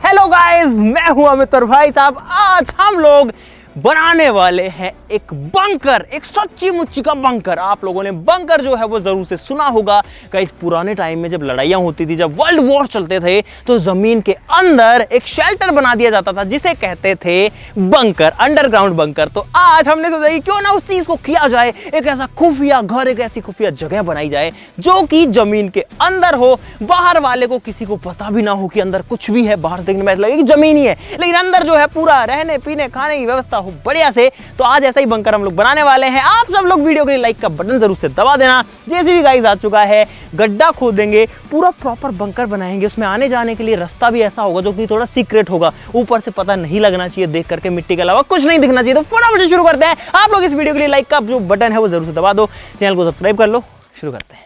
Hello guys, मैं हूं अमित और भाई साहब आज हम लोग बनाने वाले हैं एक बंकर, एक सच्ची मुच्ची का बंकर। आप लोगों ने बंकर जो है वो जरूर से सुना होगा। गाइस, पुराने टाइम में जब लड़ाइयां होती थी, जब वर्ल्ड वॉर चलते थे, तो जमीन के अंदर एक शेल्टर बना दिया जाता था जिसे कहते थे बंकर, अंडरग्राउंड बंकर। तो आज हमने सोचा कि क्यों ना उस चीज को किया जाए, एक ऐसा खुफिया घर, एक ऐसी खुफिया जगह बनाई जाए जो कि जमीन के अंदर हो, बाहर वाले को किसी को पता भी ना हो कि अंदर कुछ भी है। बाहर देखने में लगे कि जमीन ही है, लेकिन अंदर जो है पूरा रहने पीने खाने की व्यवस्था बढ़िया से। तो आज ऐसा ही बंकर हम लोग बनाने वाले हैं। आप सब लोग वीडियो के लिए लाइक का बटन जरूर से दबा देना। जैसे भी गाइस आ चुका है, गड्ढा खोदेंगे, पूरा प्रॉपर बंकर बनाएंगे। उसमें आने जाने के लिए रास्ता भी ऐसा होगा जो कि थोड़ा सीक्रेट होगा, ऊपर से पता नहीं लगना चाहिए, देख करके मिट्टी के अलावा कुछ नहीं दिखना चाहिए। तो फटाफट शुरू करते हैं। आप लोग इस वीडियो के लिए लाइक का जो बटन है वो जरूर से दबा दो, चैनल को सब्सक्राइब कर लो। शुरू करते हैं।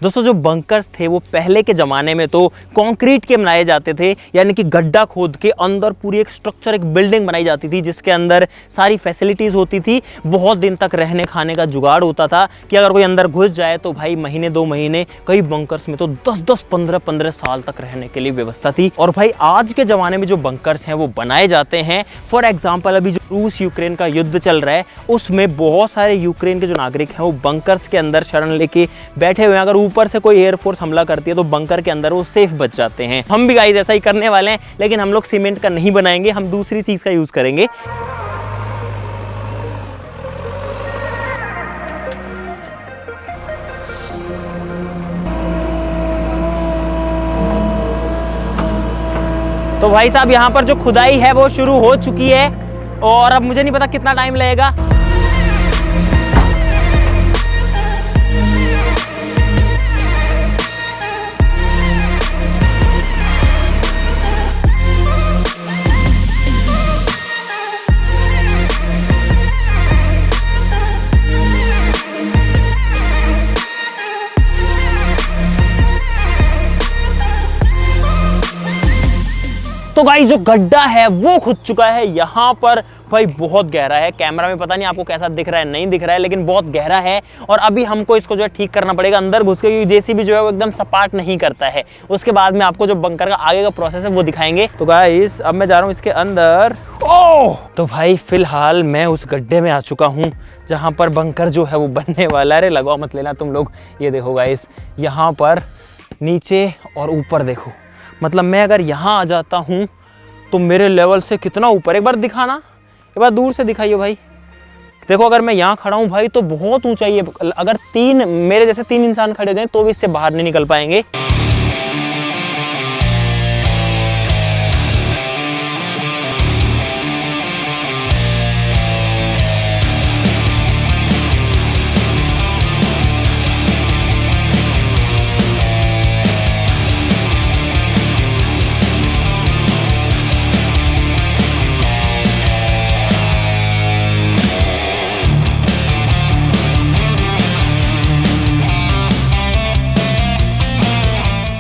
दोस्तों, जो बंकर्स थे वो पहले के ज़माने में तो कंक्रीट के बनाए जाते थे, यानी कि गड्ढा खोद के अंदर पूरी एक स्ट्रक्चर, एक बिल्डिंग बनाई जाती थी जिसके अंदर सारी फैसिलिटीज़ होती थी। बहुत दिन तक रहने खाने का जुगाड़ होता था कि अगर कोई अंदर घुस जाए तो भाई महीने 2 महीने, कई बंकर्स में तो 10-10, 15-15 साल तक रहने के लिए व्यवस्था थी। और भाई आज के ज़माने में जो बंकर्स हैं वो बनाए जाते हैं, फॉर एग्जाम्पल अभी जो रूस यूक्रेन का युद्ध चल रहा है उसमें बहुत सारे यूक्रेन के जो नागरिक हैं वो बंकर्स के अंदर शरण लेके बैठे हुए हैं। अगर ऊपर से कोई एयरफोर्स हमला करती है तो बंकर के अंदर वो सेफ बच जाते हैं। हम भी गाइस ऐसा ही करने वाले हैं, लेकिन हम लोग सीमेंट का नहीं बनाएंगे, हम दूसरी चीज का यूज करेंगे। तो भाई साहब, यहाँ पर जो खुदाई है वो शुरू हो चुकी है और अब मुझे नहीं पता कितना टाइम लगेगा। तो गाइस, जो गड्ढा है वो खुद चुका है यहाँ पर। भाई बहुत गहरा है, कैमरा में पता नहीं आपको कैसा दिख रहा है, नहीं दिख रहा है, लेकिन बहुत गहरा है। और अभी हमको इसको जो है ठीक करना पड़ेगा अंदर घुस के, क्योंकि जेसीबी जो है वो एकदम सपाट नहीं करता है। उसके बाद में आपको जो बंकर का आगे का प्रोसेस है वो दिखाएंगे। तो गाइस, अब मैं जा रहा हूँ इसके अंदर। ओह, तो भाई फिलहाल मैं उस गड्ढे में आ चुका हूँ जहाँ पर बंकर जो है वो बनने वाला है। अरे लगाओ मत लेना तुम लोग। ये देखो गाइस, यहाँ पर नीचे और ऊपर देखो, मतलब मैं अगर यहाँ आ जाता हूँ तो मेरे लेवल से कितना ऊपर, एक बार दिखाना, एक बार दूर से दिखाइए भाई। देखो, अगर मैं यहाँ खड़ा हूँ भाई तो बहुत ऊंचाई है। अगर मेरे जैसे 3 इंसान खड़े हैं तो भी इससे बाहर नहीं निकल पाएंगे।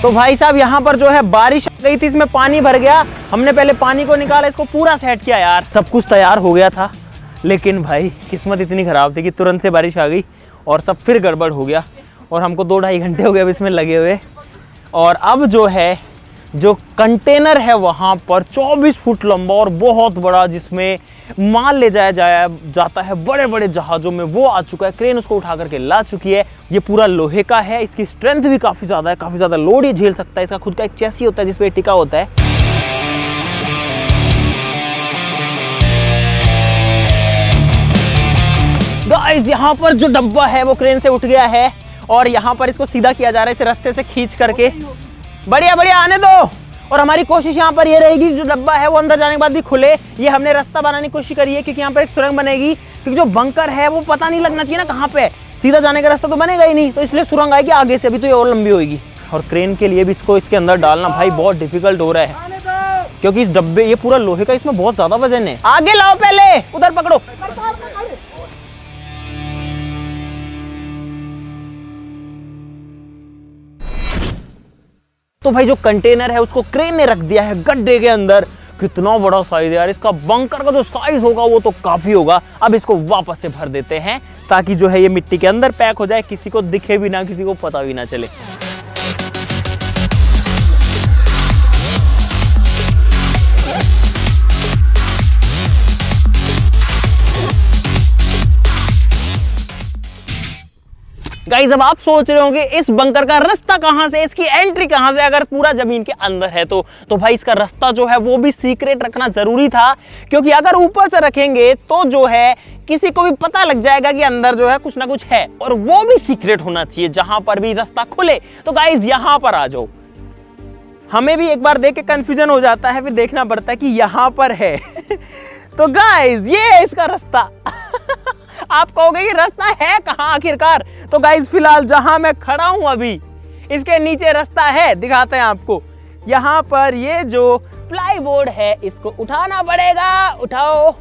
तो भाई साहब, यहाँ पर जो है बारिश आ गई थी, इसमें पानी भर गया। हमने पहले पानी को निकाला, इसको पूरा सेट किया यार। सब कुछ तैयार हो गया था, लेकिन भाई किस्मत इतनी खराब थी कि तुरंत से बारिश आ गई और सब फिर गड़बड़ हो गया। और हमको 2-2.5 घंटे हो गए अब इसमें लगे हुए। और अब जो है, जो कंटेनर है वहाँ पर 24 फुट लंबा और बहुत बड़ा, जिसमें माल ले जाया जाता है बड़े बड़े जहाज़ों में, वो आ चुका है। क्रेन उसको उठा करके ला चुकी है। ये पूरा लोहे का है, इसकी स्ट्रेंथ भी काफ़ी ज़्यादा है, काफ़ी ज़्यादा लोड ये झेल सकता है। इसका खुद का एक चेसी होता है जिसपे टिका होता है। गाइस, यहाँ पर जो डब्बा है वो क्रेन से उठ गया है और यहाँ पर इसको सीधा किया जा रहा है, इसे रस्ते से खींच करके। बढ़िया बढ़िया, आने दो। और हमारी कोशिश यहाँ पर ये रहेगी जो डब्बा है वो अंदर जाने के बाद भी खुले। ये हमने रास्ता बनाने की कोशिश करी है, क्योंकि यहाँ पर एक सुरंग बनेगी, क्योंकि जो बंकर है वो पता नहीं लगना चाहिए ना कहाँ पे। सीधा जाने का रास्ता तो बनेगा ही नहीं, तो इसलिए सुरंग आएगी आगे से, अभी तो ये और लंबी होगी। और क्रेन के लिए भी इसको इसके अंदर डालना भाई बहुत डिफिकल्ट हो रहा है, क्योंकि इस डब्बे, ये पूरा लोहे का, इसमें बहुत ज्यादा वजन है। आगे लाओ, पहले उधर पकड़ो। तो भाई जो कंटेनर है उसको क्रेन ने रख दिया है गड्ढे के अंदर। कितना बड़ा साइज है यार इसका। बंकर का जो साइज होगा वो तो काफी होगा। अब इसको वापस से भर देते हैं ताकि जो है ये मिट्टी के अंदर पैक हो जाए, किसी को दिखे भी ना, किसी को पता भी ना चले। गाइस अब आप सोच रहे होंगे इस बंकर का रास्ता कहां से, इसकी एंट्री कहां से, अगर पूरा जमीन के अंदर है तो भाई इसका रास्ता जो है वो भी सीक्रेट रखना जरूरी था, क्योंकि अगर ऊपर से रखेंगे तो जो है किसी को भी पता लग जाएगा कि अंदर जो है कुछ ना कुछ है, और वो भी सीक्रेट होना चाहिए जहां पर भी रास्ता खुले। तो गाइस यहां पर आ जाओ। हमें भी एक बार देख के कंफ्यूजन हो जाता है, फिर देखना पड़ता है कि यहां पर है तो गाइस ये है इसका रास्ता आप कहोगे कि रास्ता है कहां आखिरकार, तो गाइस फिलहाल जहां मैं खड़ा हूं अभी इसके नीचे रास्ता है, दिखाते हैं आपको। यहां पर ये जो प्लाईवुड है इसको उठाना पड़ेगा, उठाओ,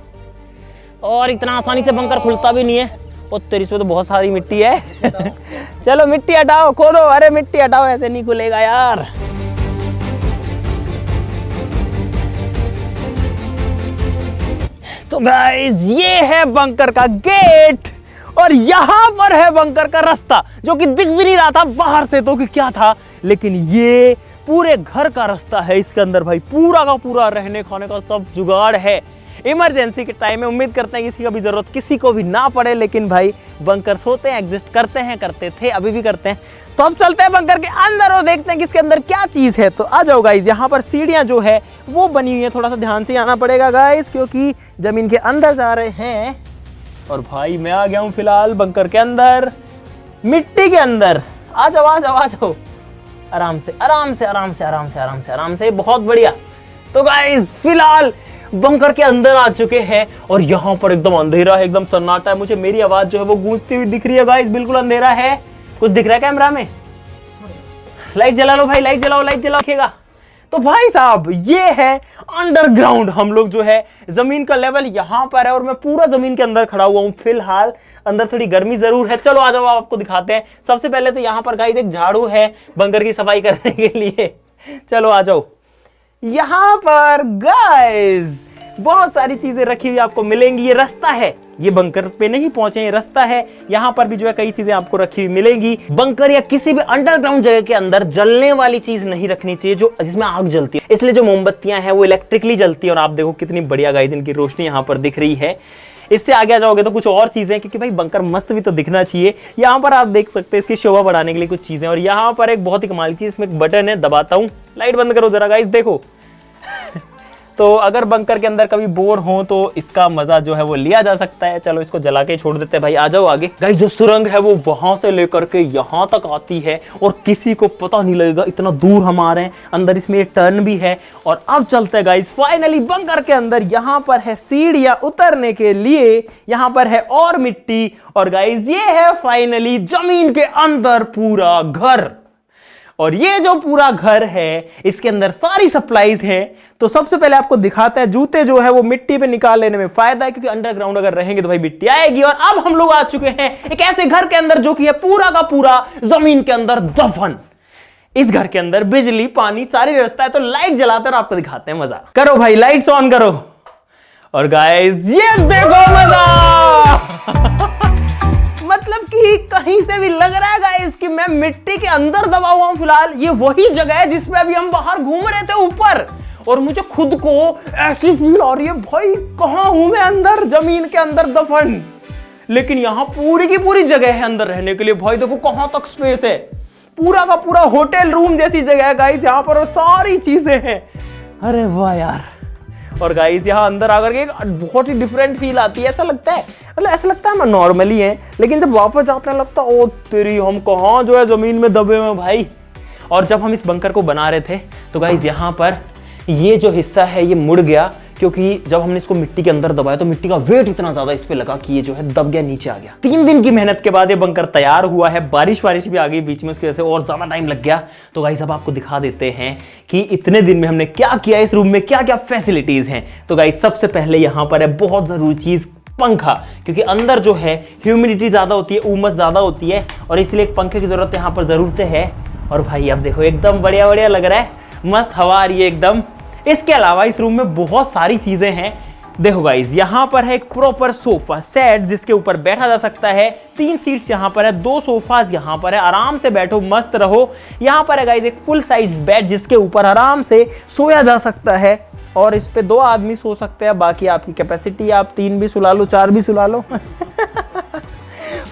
और इतना आसानी से बंकर खुलता भी नहीं है। और तेरी इसमें तो बहुत सारी मिट्टी है चलो मिट्टी हटाओ, खोदो, अरे मिट्टी हटाओ, ऐसे नहीं खुलेगा यार। तो गाइस ये है बंकर का गेट, और यहां पर है बंकर का रास्ता, जो कि दिख भी नहीं रहा था बाहर से तो कि क्या था, लेकिन ये पूरे घर का रास्ता है। इसके अंदर भाई पूरा का पूरा रहने खाने का सब जुगाड़ है। इमरजेंसी के टाइम में उम्मीद करते हैं किसी का भी जरूरत किसी को भी ना पड़े, लेकिन भाई बंकर्स होते हैं, एग्जिस्ट करते हैं, करते थे, अभी भी करते हैं। तो अब चलते हैं बंकर के अंदर और देखते हैं कि इसके अंदर क्या चीज है। तो आ जाओ गाइस, यहाँ पर सीढ़ियां जो है वो बनी हुई है, थोड़ा सा ध्यान से आना पड़ेगा गाइस, क्योंकि जमीन के अंदर जा रहे हैं। और भाई मैं आ गया हूँ फिलहाल बंकर के अंदर, मिट्टी के अंदर। आ जाओ आ जाओ आ जाओ, आराम से आराम से आराम से आराम से आराम से आराम से, बहुत बढ़िया। तो गाइस फिलहाल बंकर के अंदर आ चुके हैं, और यहाँ पर एकदम अंधेरा है, एकदम सन्नाटा है। मुझे मेरी आवाज जो है वो गूंजती हुई दिख रही है गाइस, बिल्कुल अंधेरा है। कुछ दिख रहा है कैमरा में? लाइट जला लो भाई, लाइट जलाओ, लाइट जलाओ। तो भाई साहब ये है अंडरग्राउंड। हम लोग जो है जमीन का लेवल यहाँ पर है, और मैं पूरा जमीन के अंदर खड़ा हुआ हूँ फिलहाल। अंदर थोड़ी गर्मी जरूर है, चलो आ जाओ आपको दिखाते हैं। सबसे पहले तो यहाँ पर गाइस एक झाड़ू है बंकर की सफाई करने के लिए, चलो आ जाओ। यहाँ पर गाइस बहुत सारी चीजें रखी हुई आपको मिलेंगी। ये रास्ता है, ये बंकर पे नहीं पहुंचे, ये रास्ता है। यहाँ पर भी जो है कई चीजें आपको रखी हुई मिलेंगी। बंकर या किसी भी अंडरग्राउंड जगह के अंदर जलने वाली चीज नहीं रखनी चाहिए जो जिसमें आग जलती है, इसलिए जो मोमबत्तियां हैं वो इलेक्ट्रिकली जलती है। और आप देखो कितनी बढ़िया गाइस इनकी रोशनी यहाँ पर दिख रही है। इससे आगे जाओगे तो कुछ और चीजें, क्योंकि भाई बंकर मस्त भी तो दिखना चाहिए। यहाँ पर आप देख सकते हैं इसकी शोभा बढ़ाने के लिए कुछ चीजें। और यहाँ पर एक बहुत ही कमाल चीज, इसमें एक बटन है, दबाता हूँ, लाइट बंद करो जरा गाइस, देखो तो अगर बंकर के अंदर कभी बोर हो तो इसका मजा जो है वो लिया जा सकता है। चलो इसको जला के छोड़ देते हैं भाई, आ जाओ आगे। गाइस जो सुरंग है वो वहां से लेकर के यहाँ तक आती है, और किसी को पता नहीं लगेगा, इतना दूर हम आ रहे हैं। अंदर इसमें टर्न भी है। और अब चलते हैं गाइस फाइनली बंकर के अंदर। यहाँ पर है सीढ़ियां उतरने के लिए, यहाँ पर है और मिट्टी, और गाइस ये है फाइनली जमीन के अंदर पूरा घर। और ये जो पूरा घर है इसके अंदर सारी सप्लाईज हैं। तो सबसे पहले आपको दिखाता है, जूते जो है वो मिट्टी पे निकाल लेने में फायदा है, क्योंकि अंडरग्राउंड अगर रहेंगे तो भाई मिट्टी आएगी। और अब हम लोग आ चुके हैं एक ऐसे घर के अंदर जो कि है पूरा का पूरा जमीन के अंदर दफन। इस घर के अंदर बिजली पानी सारी व्यवस्था है। तो लाइट जलाते और आपको दिखाते हैं मजा। करो भाई लाइट्स ऑन करो, और गाइस ये देखो मजा मतलब कि कहीं से भी लग रहा है गाइस कि मैं मिट्टी के अंदर दबा हुआ हूं। फिलहाल ये वही जगह है जिसपे अभी हम बाहर घूम रहे थे ऊपर, और मुझे खुद को ऐसी फील आ रही है भाई कहां हूं मैं, अंदर जमीन के अंदर दफन। लेकिन यहां पूरी की पूरी जगह है अंदर रहने के लिए। भाई देखो कहां तक स्पेस है, पूरा का पूरा होटल रूम जैसी जगह है गाइस यहाँ पर, और सारी चीजें हैं। अरे वाह यार। और गाइस यहाँ अंदर आकर के बहुत ही डिफरेंट फील आती है। ऐसा लगता है, मतलब ऐसा लगता है हम नॉर्मली हैं, लेकिन जब वापस जाते हैं लगता है ओ तेरी हम कहाँ जो है जमीन में दबे हुए भाई। और जब हम इस बंकर को बना रहे थे तो गाइस यहाँ पर ये जो हिस्सा है ये मुड़ गया, क्योंकि जब हमने इसको मिट्टी के अंदर दबाया तो मिट्टी का वेट इतना ज्यादा इस पे लगा कि ये जो है दब गया, नीचे आ गया। 3 दिन की मेहनत के बाद ये बंकर तैयार हुआ है। बारिश भी आ गई बीच में, उसकी वजह से और ज्यादा टाइम लग गया। तो गाइस अब आपको दिखा देते हैं कि इतने दिन में हमने क्या किया, इस रूम में क्या क्या फैसिलिटीज हैं। तो गाइस सबसे पहले यहाँ पर है बहुत जरूरी चीज, पंखा, क्योंकि अंदर जो है ह्यूमिडिटी ज्यादा होती है, उमस ज्यादा होती है, और इसलिए एक पंखे की जरूरत यहाँ पर जरूर से है। और भाई अब देखो एकदम बढ़िया लग रहा है, मस्त हवा आ रही है एकदम। इसके अलावा इस रूम में बहुत सारी चीजें हैं देखो गाइस, यहाँ पर है एक प्रॉपर सोफा सेट जिसके ऊपर बैठा जा सकता है। 3 सीट्स यहाँ पर है, 2 सोफाज यहाँ पर है, आराम से बैठो मस्त रहो। यहाँ पर है गाइस एक फुल साइज बेड जिसके ऊपर आराम से सोया जा सकता है और इस पे 2 आदमी सो सकते हैं। बाकी आपकी कैपेसिटी, आप 3 भी सुला लो, 4 भी सुला लो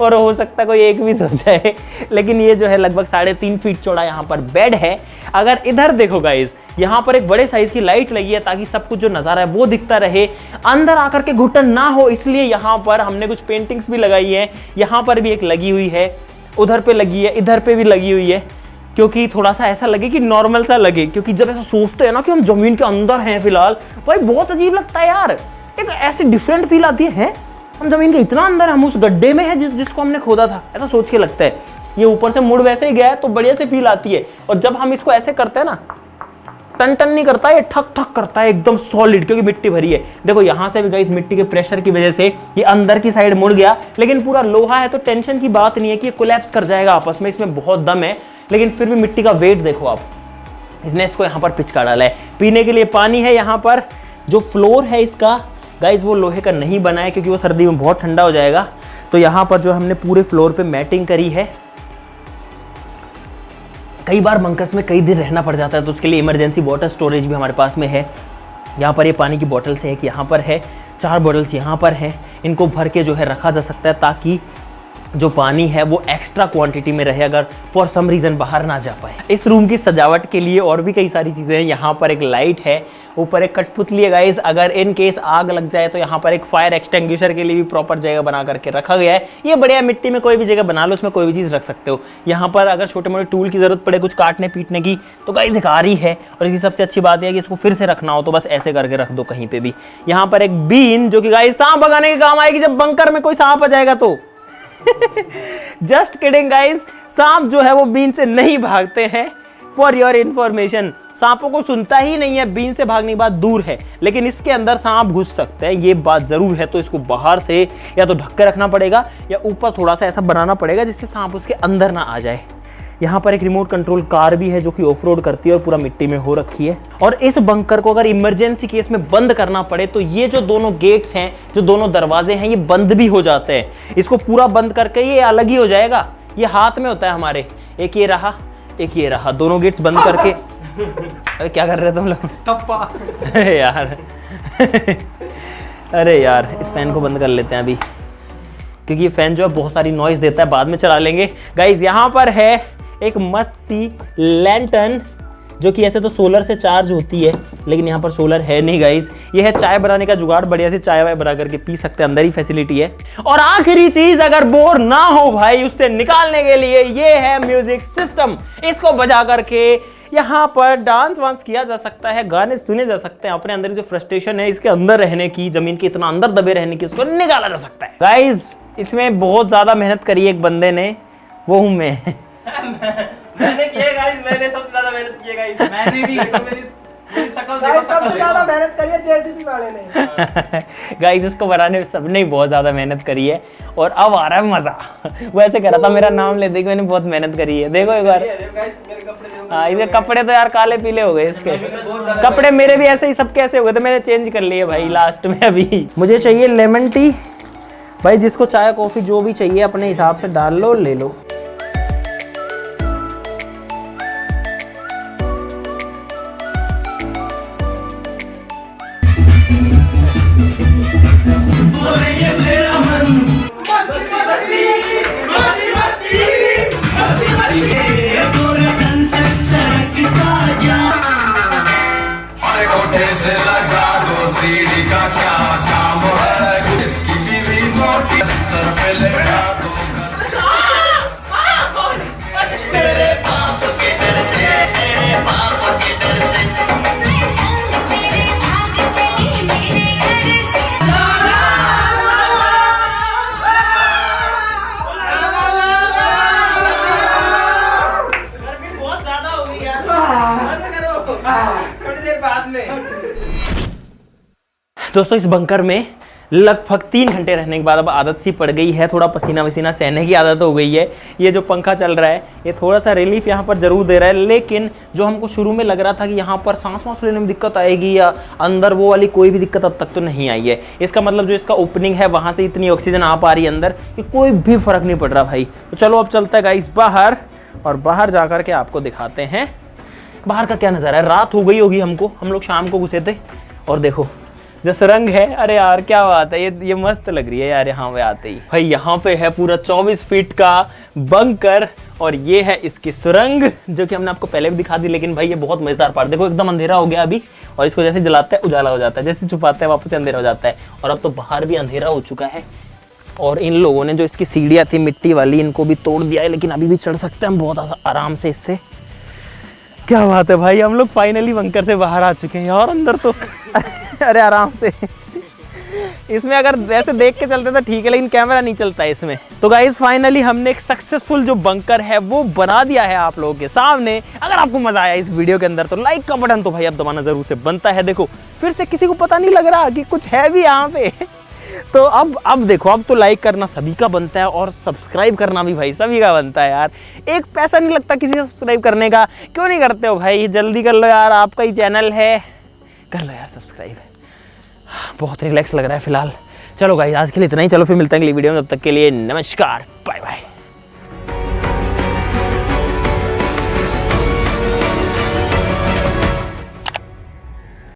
और हो सकता है कोई एक भी सो जाए। लेकिन ये जो है लगभग 3.5 फीट चौड़ा यहाँ पर बेड है। अगर इधर देखो गाइस, यहाँ पर एक बड़े साइज की लाइट लगी है ताकि सब कुछ जो नजारा है वो दिखता रहे, अंदर आकर के घुटन ना हो, इसलिए यहाँ पर हमने कुछ पेंटिंग्स भी लगाई है। यहाँ पर भी एक लगी हुई है, उधर पे लगी है, इधर पे भी लगी हुई है, क्योंकि थोड़ा सा ऐसा लगे कि नॉर्मल सा लगे। क्योंकि जब ऐसा सोचते हैं ना कि हम जमीन के अंदर हैं फिलहाल, भाई बहुत अजीब लगता है यार। एक ऐसी डिफरेंट फील आती है, हम जमीन के इतना अंदर, हम उस गड्ढे में हैं जिसको हमने खोदा था, ऐसा सोच के लगता है। ये ऊपर से मुड़ वैसे ही गया है तो बढ़िया से फील आती है। और जब हम इसको ऐसे करते हैं ना, टन टन नहीं करता, ये ठक ठक करता है एकदम सॉलिड, क्योंकि मिट्टी भरी है। देखो यहाँ से भी गाइस मिट्टी के प्रेशर की वजह से ये अंदर की साइड मुड़ गया, लेकिन पूरा लोहा है तो टेंशन की बात नहीं है कि ये कोलैप्स कर जाएगा आपस में, इसमें बहुत दम है। लेकिन फिर भी मिट्टी का वेट देखो आप, इसने इसको यहाँ पर पिचका डाला है। पीने के लिए पानी है यहाँ पर। जो फ्लोर है इसका गाइस वो लोहे का नहीं बना है क्योंकि वो सर्दी में बहुत ठंडा हो जाएगा। तो यहाँ पर जो हमने पूरे फ्लोर पे मैटिंग करी है। कई बार बंकर्स में कई दिन रहना पड़ जाता है तो उसके लिए इमरजेंसी वाटर स्टोरेज भी हमारे पास में है। यहाँ पर ये पानी की बॉटल्स है, एक यहाँ पर है, 4 बॉटल्स यहाँ पर हैं। इनको भर के जो है रखा जा सकता है ताकि जो पानी है वो एक्स्ट्रा क्वांटिटी में रहे, अगर फॉर सम रीज़न बाहर ना जा पाए। इस रूम की सजावट के लिए और भी कई सारी चीज़ें हैं। यहाँ पर एक लाइट है, ऊपर एक कठपुतली है गाइस, अगर इन केस आग लग जाए तो यहाँ पर एक फायर एक्सटिंग्विशर के लिए भी प्रॉपर जगह बना करके रखा गया है। ये बढ़िया, मिट्टी में कोई भी जगह बना लो, उसमें कोई भी चीज़ रख सकते हो। यहाँ पर अगर छोटे मोटे टूल की जरूरत पड़े कुछ काटने पीटने की तो गाइस एक आरी है। और इसकी सबसे अच्छी बात है कि इसको फिर से रखना हो तो बस ऐसे करके रख दो कहीं पे भी। यहाँ पर एक बीन जो कि गाइस सांप भगाने के काम आएगी जब बंकर में कोई सांप आ जाएगा तो। जस्ट किडिंग गाइस, सांप जो है वो बीन से नहीं भागते हैं, फॉर योर इंफॉर्मेशन। सांपों को सुनता ही नहीं है, बीन से भागने की बात दूर है, लेकिन इसके अंदर सांप घुस सकते हैं, ये बात जरूर है। तो इसको बाहर से या तो ढक के रखना पड़ेगा या ऊपर थोड़ा सा ऐसा बनाना पड़ेगा जिससे सांप उसके अंदर ना आ जाए। यहाँ पर एक रिमोट कंट्रोल कार भी है जो कि ऑफ रोड करती है और पूरा मिट्टी में हो रखी है। और इस बंकर को अगर इमरजेंसी केस में बंद करना पड़े तो ये जो दोनों गेट्स हैं, जो दोनों दरवाजे हैं, ये बंद भी हो जाते हैं। इसको पूरा बंद करके ये अलग ही हो जाएगा। ये हाथ में होता है हमारे, एक ये रहा, एक ये रहा, दोनों गेट्स बंद करके। अरे क्या कर रहे हो तुम लोग? टप्पा। अरे यार अरे यार, इस फैन को बंद कर लेते हैं अभी, क्योंकि ये फैन जो है बहुत सारी नॉइज देता है, बाद में चला लेंगे। गाइज यहाँ पर है एक मस्त सी लैंटर्न जो कि ऐसे तो सोलर से चार्ज होती है, लेकिन यहाँ पर सोलर है नहीं गाइस। ये है चाय बनाने का जुगाड़, बढ़िया से चाय वाय बना करके पी सकते हैं, अंदर ही फैसिलिटी है। और आखिरी चीज, अगर बोर ना हो भाई उससे निकालने के लिए, ये है म्यूजिक सिस्टम। इसको बजा करके यहाँ पर डांस वांस किया जा सकता है, गाने सुने जा सकते हैं, अपने अंदर जो फ्रस्ट्रेशन है इसके अंदर रहने की, जमीन के इतना अंदर दबे रहने की, उसको निकाला जा सकता है। गाइज इसमें बहुत ज्यादा मेहनत करी है एक बंदे ने, वो हूं मैं। मैंने किया गाइस, मैंने सबसे ज्यादा मेहनत की है गाइस। मैंने भी देखो मेरी शक्ल देखो, सबसे ज्यादा मेहनत करी है जेसीबी वाले ने। गाइस इसको बनाने में सबने बहुत ज्यादा मेहनत करी है और अब आ रहा है मजा। वो ऐसे कह रहा था मेरा नाम ले दे कि मैंने बहुत मेहनत करी है। देखो एक बार, हाँ इसके कपड़े तो यार काले पीले हो गए, इसके कपड़े मेरे भी ऐसे ही सबके ऐसे हो गए थे, मैंने चेंज कर लिए भाई लास्ट में। अभी मुझे चाहिए लेमन टी भाई, जिसको चाय कॉफी जो भी चाहिए अपने हिसाब से डाल लो, ले लो। दोस्तों इस बंकर में लगभग 3 घंटे रहने के बाद अब आदत सी पड़ गई है, थोड़ा पसीना वसीना सहने की आदत हो गई है। ये जो पंखा चल रहा है ये थोड़ा सा रिलीफ यहाँ पर ज़रूर दे रहा है, लेकिन जो हमको शुरू में लग रहा था कि यहाँ पर सांस वांस लेने में दिक्कत आएगी या अंदर, वो वाली कोई भी दिक्कत अब तक तो नहीं आई है। इसका मतलब जो इसका ओपनिंग है वहाँ से इतनी ऑक्सीजन आ पा रही है अंदर कि कोई भी फ़र्क नहीं पड़ रहा भाई। तो चलो अब चलता है गाइस बाहर, और बाहर जा कर के आपको दिखाते हैं बाहर का क्या नज़ारा है। रात हो गई होगी हमको, हम लोग शाम को घुसे थे, और देखो जो सुरंग है, अरे यार क्या बात है, ये मस्त लग रही है यार यहाँ पे आते ही। भाई यहाँ पे है पूरा 24 फीट का बंकर, और ये है इसकी सुरंग जो कि हमने आपको पहले भी दिखा दी। लेकिन भाई ये बहुत मजेदार पार्ट, देखो एकदम अंधेरा हो गया अभी, और इसको जैसे जलाते हैं उजाला हो जाता है, जैसे छुपाते हैं वापस अंधेरा हो जाता है। और अब तो बाहर भी अंधेरा हो चुका है, और इन लोगों ने जो इसकी सीढ़ियाँ थी मिट्टी वाली, इनको भी तोड़ दिया है, लेकिन अभी भी चढ़ सकते हैं हम बहुत आराम से इससे। क्या बात है भाई, हम लोग फाइनली बंकर से बाहर आ चुके हैं यार। अंदर तो अरे आराम से, इसमें अगर वैसे देख के चलते तो ठीक है, लेकिन कैमरा नहीं चलता है इसमें। तो गाइस फाइनली हमने एक सक्सेसफुल जो बंकर है वो बना दिया है आप लोगों के सामने। अगर आपको मजा आया इस वीडियो के अंदर तो लाइक का बटन तो भाई अब दबाना जरूर से बनता है। देखो फिर से किसी को पता नहीं लग रहा कि कुछ है भी यहाँ पे तो अब देखो, अब तो लाइक करना सभी का बनता है, और सब्सक्राइब करना भी भाई सभी का बनता है यार। एक पैसा नहीं लगता किसी से सब्सक्राइब करने का, क्यों नहीं करते हो भाई, जल्दी कर लो यार, आपका ही चैनल है, कर लो यार सब्सक्राइब। बहुत रिलैक्स लग रहा है फिलहाल। चलो गाइस आज के लिए इतना ही, चलो फिर मिलते हैं अगली वीडियो में, तब तक के लिए नमस्कार, बाय बाय।